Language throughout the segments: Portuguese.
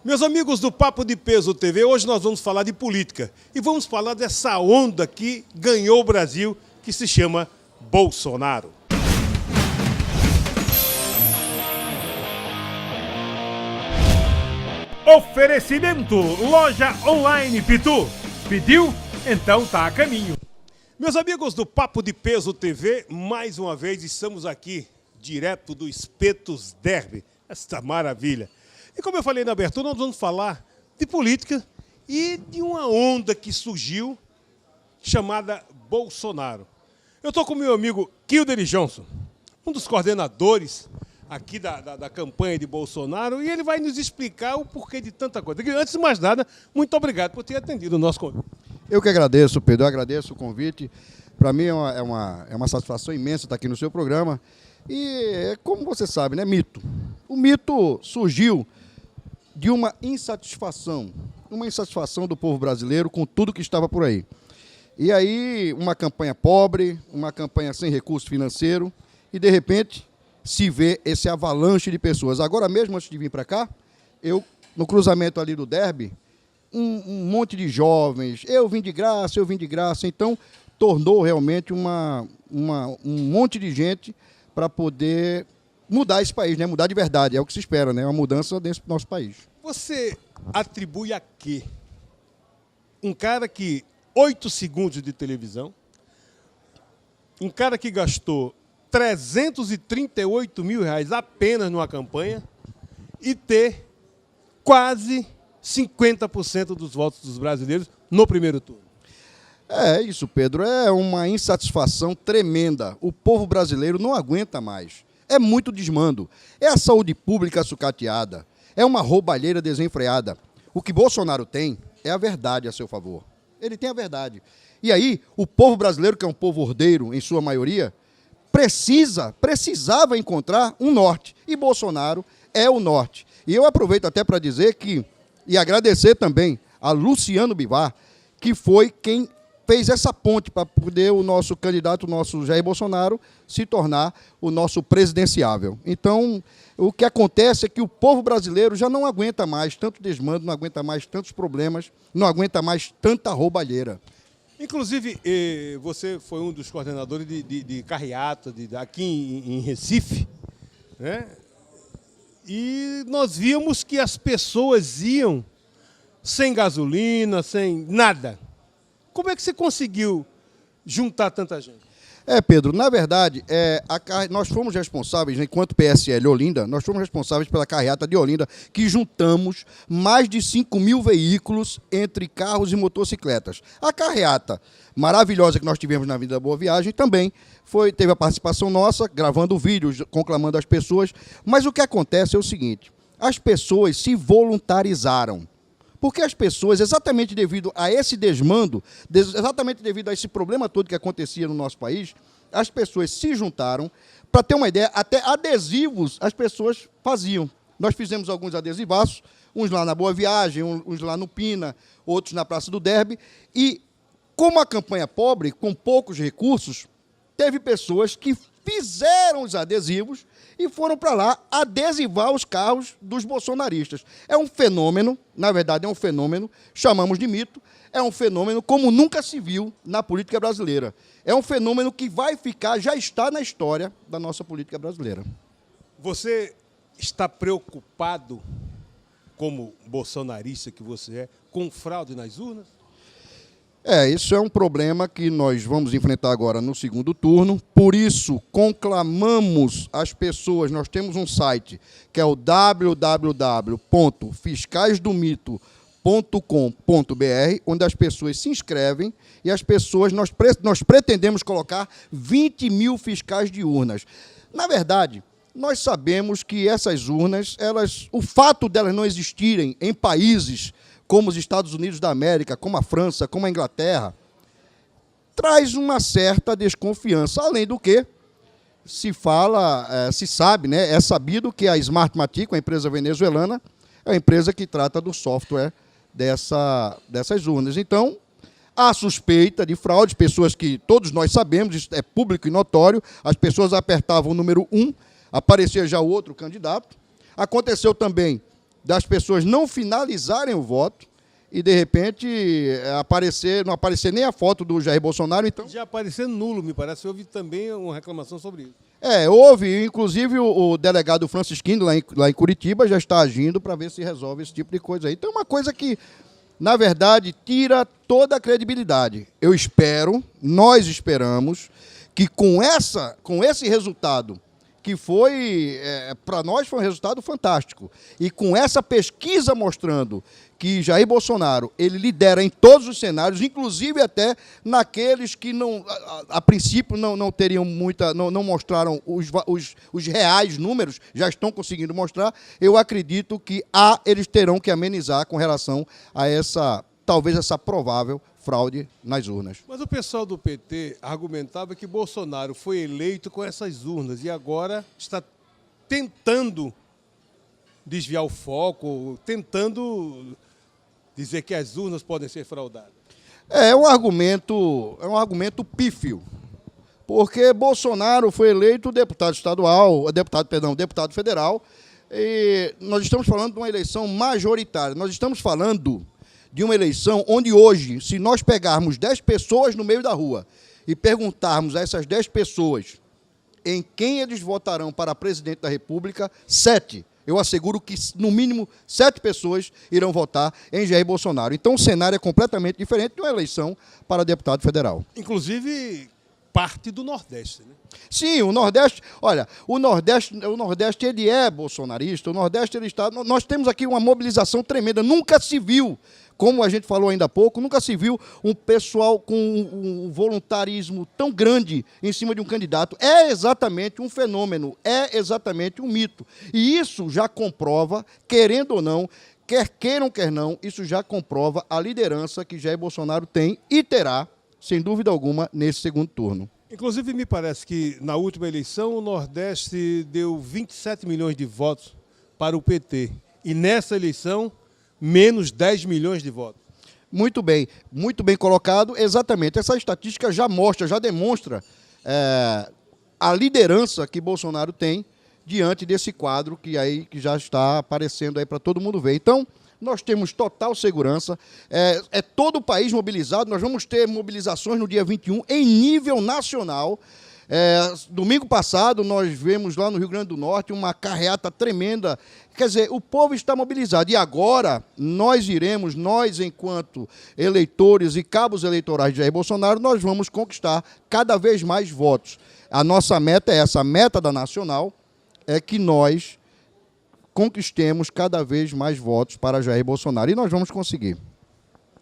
Meus amigos do Papo de Peso TV, hoje nós vamos falar de política e vamos falar dessa onda que ganhou o Brasil, que se chama Bolsonaro. Oferecimento Loja Online Pitu. Pediu? Então tá a caminho. Meus amigos do Papo de Peso TV, mais uma vez estamos aqui, direto do Espetos Derby, esta maravilha. E como eu falei na abertura, nós vamos falar de política e de uma onda que surgiu chamada Bolsonaro. Eu estou com o meu amigo Kilder Johnson, um dos coordenadores aqui da campanha de Bolsonaro, e ele vai nos explicar o porquê de tanta coisa. Antes de mais nada, muito obrigado por ter atendido o nosso convite. Eu que agradeço, Pedro, eu agradeço o convite. Para mim é uma satisfação imensa estar aqui no seu programa. E, como você sabe, né, mito. O mito surgiu de uma insatisfação do povo brasileiro com tudo que estava por aí. E aí, uma campanha pobre, uma campanha sem recurso financeiro, e de repente se vê esse avalanche de pessoas. Agora mesmo, antes de vir para cá, eu, no cruzamento ali do Derby, um monte de jovens, eu vim de graça, então tornou realmente um monte de gente para poder mudar esse país, né? Mudar de verdade, é o que se espera, né? Uma mudança dentro do nosso país. Você atribui a quê? Um cara que 8 segundos de televisão, um cara que gastou 338 mil reais apenas numa campanha e ter quase 50% dos votos dos brasileiros no primeiro turno. É isso, Pedro, é uma insatisfação tremenda. O povo brasileiro não aguenta mais. É muito desmando. É a saúde pública sucateada. É uma roubalheira desenfreada. O que Bolsonaro tem é a verdade a seu favor. Ele tem a verdade. E aí, o povo brasileiro, que é um povo ordeiro, em sua maioria, precisava encontrar um norte. E Bolsonaro é o norte. E eu aproveito até para dizer e agradecer também a Luciano Bivar, que foi quem fez essa ponte para poder o nosso candidato, o nosso Jair Bolsonaro, se tornar o nosso presidenciável. Então, o que acontece é que o povo brasileiro já não aguenta mais tanto desmando, não aguenta mais tantos problemas, não aguenta mais tanta roubalheira. Inclusive, você foi um dos coordenadores de carreata aqui em Recife, né? E nós víamos que as pessoas iam sem gasolina, sem nada. Como é que você conseguiu juntar tanta gente? Pedro, na verdade, nós fomos responsáveis, enquanto PSL Olinda, nós fomos responsáveis pela carreata de Olinda, que juntamos mais de 5 mil veículos entre carros e motocicletas. A carreata maravilhosa que nós tivemos na Vida da Boa Viagem também teve a participação nossa, gravando vídeos, conclamando as pessoas. Mas o que acontece é o seguinte, as pessoas se voluntarizaram. Porque as pessoas, exatamente devido a esse desmando, exatamente devido a esse problema todo que acontecia no nosso país, as pessoas se juntaram. Para ter uma ideia, até adesivos as pessoas faziam. Nós fizemos alguns adesivaços, uns lá na Boa Viagem, uns lá no Pina, outros na Praça do Derby. E, como a campanha é pobre, com poucos recursos, teve pessoas que fizeram os adesivos e foram para lá adesivar os carros dos bolsonaristas. É um fenômeno, na verdade é um fenômeno, chamamos de mito, é um fenômeno como nunca se viu na política brasileira. É um fenômeno que vai ficar, já está na história da nossa política brasileira. Você está preocupado, como bolsonarista que você é, com fraude nas urnas? Isso é um problema que nós vamos enfrentar agora no segundo turno, por isso conclamamos as pessoas, nós temos um site que é o www.fiscaisdomito.com.br, onde as pessoas se inscrevem e as pessoas, nós pretendemos colocar 20 mil fiscais de urnas. Na verdade, nós sabemos que essas urnas, o fato delas não existirem em países como os Estados Unidos da América, como a França, como a Inglaterra, traz uma certa desconfiança. Além do que, se sabe, né, é sabido que a Smartmatic, uma empresa venezuelana, é a empresa que trata do software dessas urnas. Então, há suspeita de fraude, pessoas que todos nós sabemos, isso é público e notório, as pessoas apertavam o número 1, aparecia já o outro candidato. Aconteceu também das pessoas não finalizarem o voto e, de repente, não aparecer nem a foto do Jair Bolsonaro. Então, já apareceu nulo, me parece. Houve também uma reclamação sobre isso. Houve, inclusive o delegado Francisquinho, lá em Curitiba, já está agindo para ver se resolve esse tipo de coisa aí. Então é uma coisa que, na verdade, tira toda a credibilidade. Nós esperamos, que com esse resultado, que foi, para nós, foi um resultado fantástico, e com essa pesquisa mostrando que Jair Bolsonaro, ele lidera em todos os cenários, inclusive até naqueles que a princípio não teriam não mostraram os reais números, já estão conseguindo mostrar. Eu acredito que eles terão que amenizar com relação a talvez essa provável fraude nas urnas. Mas o pessoal do PT argumentava que Bolsonaro foi eleito com essas urnas e agora está tentando desviar o foco, tentando dizer que as urnas podem ser fraudadas. É um argumento pífio, porque Bolsonaro foi eleito deputado federal, e nós estamos falando de uma eleição majoritária, nós estamos falando de uma eleição onde hoje, se nós pegarmos 10 pessoas no meio da rua e perguntarmos a essas 10 pessoas em quem eles votarão para presidente da República, 7. Eu asseguro que, no mínimo, 7 pessoas irão votar em Jair Bolsonaro. Então, o cenário é completamente diferente de uma eleição para deputado federal. Inclusive, parte do Nordeste, né? Sim, o Nordeste, olha, o Nordeste ele é bolsonarista, o Nordeste ele está... Nós temos aqui uma mobilização tremenda, nunca se viu, como a gente falou ainda há pouco, nunca se viu um pessoal com um voluntarismo tão grande em cima de um candidato. É exatamente um fenômeno, é exatamente um mito. E isso já comprova, querendo ou não, quer queiram, quer não, isso já comprova a liderança que Jair Bolsonaro tem e terá, sem dúvida alguma, nesse segundo turno. Inclusive, me parece que na última eleição o Nordeste deu 27 milhões de votos para o PT. E nessa eleição, menos 10 milhões de votos. Muito bem colocado. Exatamente. Essa estatística já demonstra a liderança que Bolsonaro tem diante desse quadro que já está aparecendo aí para todo mundo ver. Então, nós temos total segurança, todo o país mobilizado, nós vamos ter mobilizações no dia 21 em nível nacional. Domingo passado, nós vimos lá no Rio Grande do Norte uma carreata tremenda, quer dizer, o povo está mobilizado. E agora, nós enquanto eleitores e cabos eleitorais de Jair Bolsonaro, nós vamos conquistar cada vez mais votos. A nossa meta é essa, a meta da Nacional é que nós conquistemos cada vez mais votos para Jair Bolsonaro. E nós vamos conseguir.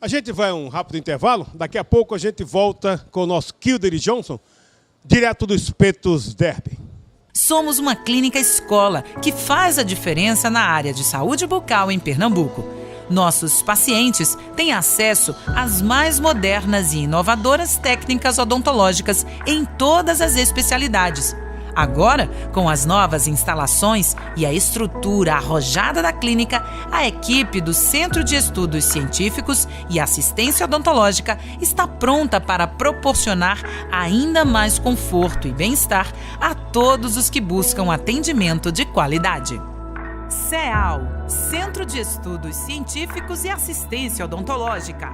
A gente vai a um rápido intervalo. Daqui a pouco a gente volta com o nosso Kilder Johnson, direto do Espetos Derby. Somos uma clínica escola que faz a diferença na área de saúde bucal em Pernambuco. Nossos pacientes têm acesso às mais modernas e inovadoras técnicas odontológicas em todas as especialidades. Agora, com as novas instalações e a estrutura arrojada da clínica, a equipe do Centro de Estudos Científicos e Assistência Odontológica está pronta para proporcionar ainda mais conforto e bem-estar a todos os que buscam atendimento de qualidade. CEAL, Centro de Estudos Científicos e Assistência Odontológica.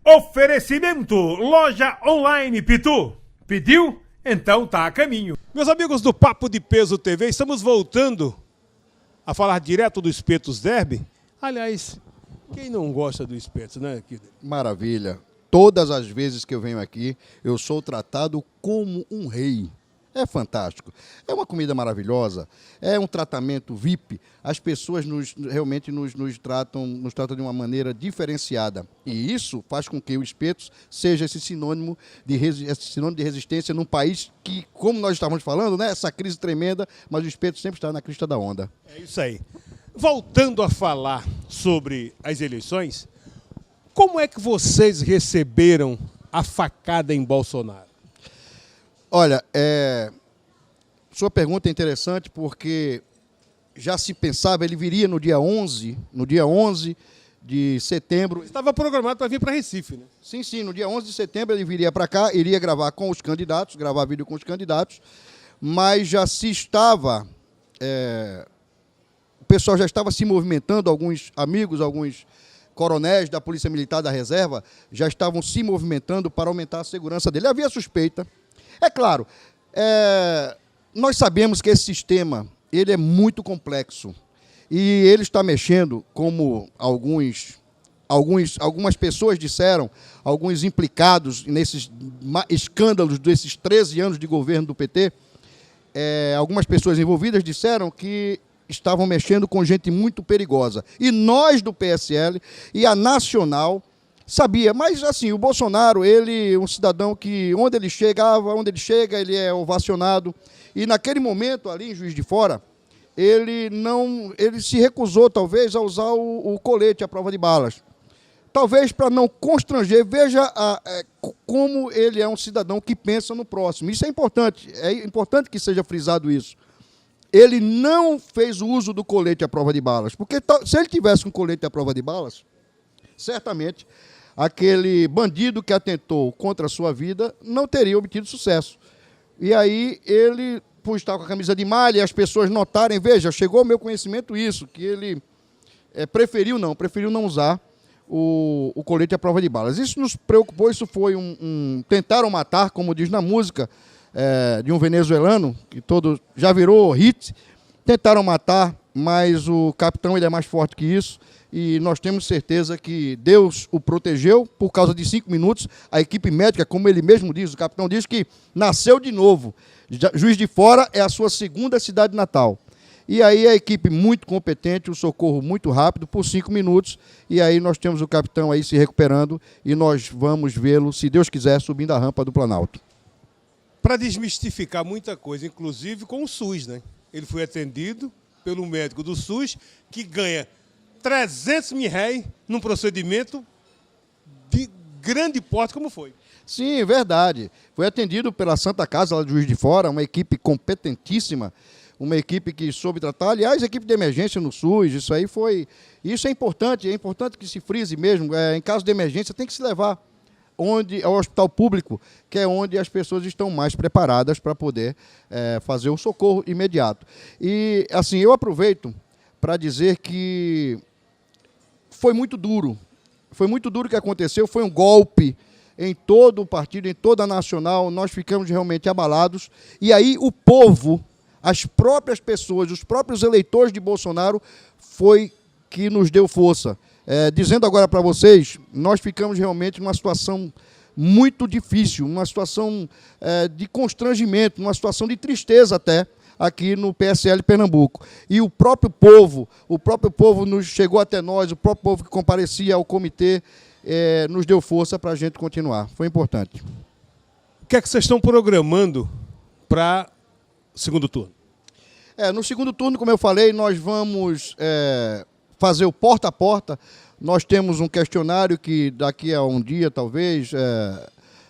Oferecimento, loja online Pitu. Pediu? Então tá a caminho. Meus amigos do Papo de Peso TV, estamos voltando a falar direto do Espetos Derby. Aliás, quem não gosta do Espetos, né, Kilder? Maravilha. Todas as vezes que eu venho aqui, eu sou tratado como um rei. É fantástico. É uma comida maravilhosa, é um tratamento VIP. As pessoas realmente nos tratam de uma maneira diferenciada. E isso faz com que o Espetos seja esse sinônimo de resistência num país que, como nós estávamos falando, né, essa crise tremenda, mas o Espetos sempre está na crista da onda. É isso aí. Voltando a falar sobre as eleições, como é que vocês receberam a facada em Bolsonaro? Olha, sua pergunta é interessante porque já se pensava, ele viria no dia 11 de setembro. Estava programado para vir para Recife, né? Sim, no dia 11 de setembro ele viria para cá, iria gravar com os candidatos, gravar vídeo com os candidatos, mas já se estava o pessoal já estava se movimentando, alguns amigos, alguns coronéis da Polícia Militar da Reserva já estavam se movimentando para aumentar a segurança dele. Havia suspeita. É claro, nós sabemos que esse sistema ele é muito complexo e ele está mexendo, como algumas pessoas disseram, alguns implicados nesses escândalos desses 13 anos de governo do PT, algumas pessoas envolvidas disseram que estavam mexendo com gente muito perigosa. E nós do PSL e a Nacional sabia, mas assim, o Bolsonaro, ele é um cidadão que onde ele chega, ele é ovacionado. E naquele momento ali em Juiz de Fora, ele se recusou talvez a usar o colete à prova de balas. Talvez para não constranger, veja como ele é um cidadão que pensa no próximo. Isso é importante que seja frisado isso. Ele não fez o uso do colete à prova de balas, porque se ele tivesse um colete à prova de balas, certamente aquele bandido que atentou contra a sua vida não teria obtido sucesso. E aí ele, por estar com a camisa de malha, e as pessoas notarem, veja, chegou ao meu conhecimento isso, que ele preferiu não usar o colete à prova de balas. Isso nos preocupou, isso foi tentaram matar, como diz na música, de um venezuelano, que todo já virou hit, tentaram matar, mas o capitão ele é mais forte que isso, e nós temos certeza que Deus o protegeu por causa de 5 minutos. A equipe médica, como ele mesmo diz, o capitão diz que nasceu de novo. Juiz de Fora é a sua segunda cidade natal. E aí a equipe muito competente, o socorro muito rápido, por 5 minutos, e aí nós temos o capitão aí se recuperando, e nós vamos vê-lo, se Deus quiser, subindo a rampa do Planalto. Para desmistificar muita coisa, inclusive com o SUS, né? Ele foi atendido pelo médico do SUS, que ganha 300 mil réis num procedimento de grande porte, como foi. Sim, verdade. Foi atendido pela Santa Casa, lá de Juiz de Fora, uma equipe competentíssima, uma equipe que soube tratar, aliás, equipe de emergência no SUS, isso é importante que se frise mesmo, em caso de emergência tem que se levar ao hospital público, que é onde as pessoas estão mais preparadas para poder fazer o socorro imediato. E, assim, eu aproveito para dizer que foi muito duro o que aconteceu, foi um golpe em todo o partido, em toda a Nacional, nós ficamos realmente abalados, e aí o povo, as próprias pessoas, os próprios eleitores de Bolsonaro, foi que nos deu força. Dizendo agora para vocês, nós ficamos realmente numa situação muito difícil, uma situação de constrangimento, uma situação de tristeza até, aqui no PSL Pernambuco. E o próprio povo nos chegou até nós, o próprio povo que comparecia ao comitê, nos deu força para a gente continuar. Foi importante. O que é que vocês estão programando para o segundo turno? No segundo turno, como eu falei, nós vamos fazer o porta a porta. Nós temos um questionário que daqui a um dia, talvez,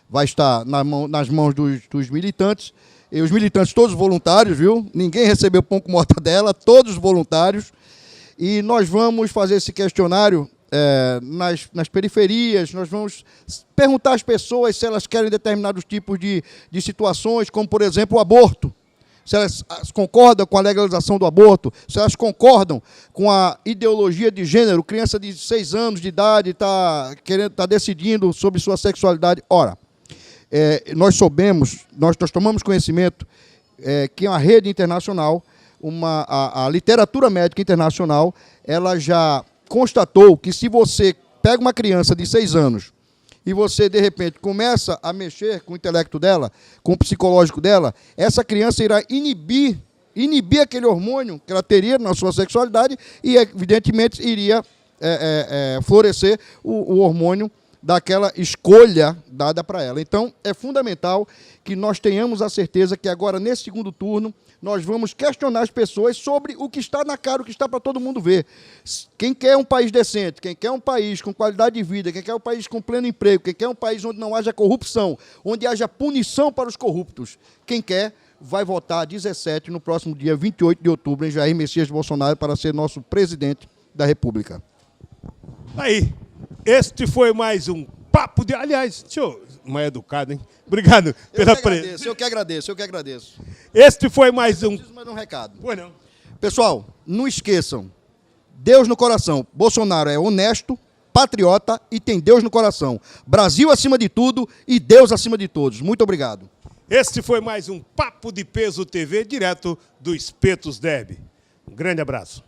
vai estar nas mãos dos militantes. E os militantes todos voluntários, viu? Ninguém recebeu pão com mortadela, todos voluntários. E nós vamos fazer esse questionário nas periferias, nós vamos perguntar às pessoas se elas querem determinados tipos de situações, como, por exemplo, o aborto. Se elas concordam com a legalização do aborto, se elas concordam com a ideologia de gênero, criança de 6 anos de idade está decidindo sobre sua sexualidade. Ora, nós tomamos conhecimento que uma rede internacional, a literatura médica internacional, ela já constatou que se você pega uma criança de 6 anos e você, de repente, começa a mexer com o intelecto dela, com o psicológico dela, essa criança irá inibir aquele hormônio que ela teria na sua sexualidade e, evidentemente, iria florescer o hormônio daquela escolha dada para ela. Então, é fundamental que nós tenhamos a certeza que agora, nesse segundo turno, nós vamos questionar as pessoas sobre o que está na cara, o que está para todo mundo ver. Quem quer um país decente, quem quer um país com qualidade de vida, quem quer um país com pleno emprego, quem quer um país onde não haja corrupção, onde haja punição para os corruptos, quem quer vai votar 17 no próximo dia 28 de outubro em Jair Messias Bolsonaro para ser nosso presidente da República. Aí, este foi mais um papo de... Aliás, senhor, mais educado, hein? Obrigado pela presença. Eu que agradeço. Este foi mais um... Eu preciso mais um recado. Pois não. Pessoal, não esqueçam, Deus no coração. Bolsonaro é honesto, patriota e tem Deus no coração. Brasil acima de tudo e Deus acima de todos. Muito obrigado. Este foi mais um Papo de Peso TV, direto do Espetos Derby. Um grande abraço.